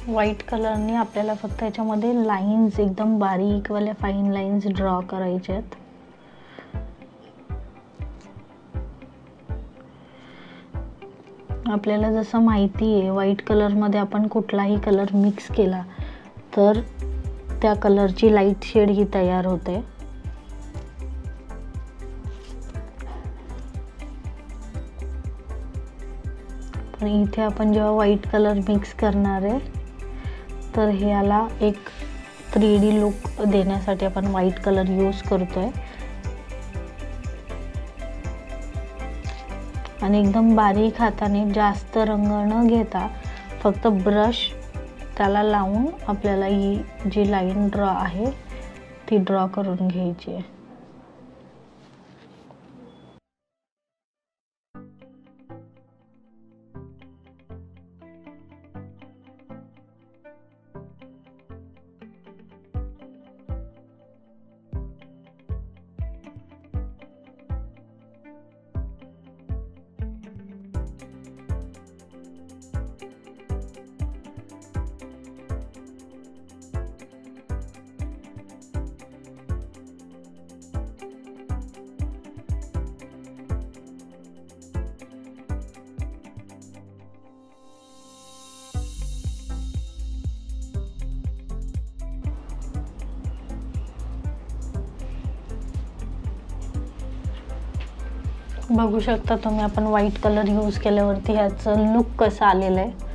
White कलरने आपल्याला फक्त याच्यामध्ये लाईन्स एकदम बारीकवाल्या फाईन लाईन्स ड्रॉ करायचे आहेत. आपल्याला जसं माहिती आहे व्हाईट कलरमध्ये आपण कुठलाही कलर मिक्स केला तर त्या कलरची लाईट शेड ही तयार होते. पण इथे आपण जेव्हा व्हाईट कलर मिक्स करणार आहे तर ह्याला एक 3D लुक देण्यासाठी आपण व्हाईट कलर यूज करतोय. आणि एकदम बारीक हाताने जास्त रंग न घेता फक्त ब्रश त्याला लावून आपल्याला ही जी लाईन ड्रॉ आहे ती ड्रॉ करून घ्यायची आहे. बघू शकता तुम्ही आपण व्हाईट कलर यूज केल्यावरती ह्याचं लुक कसं आलेलं आहे.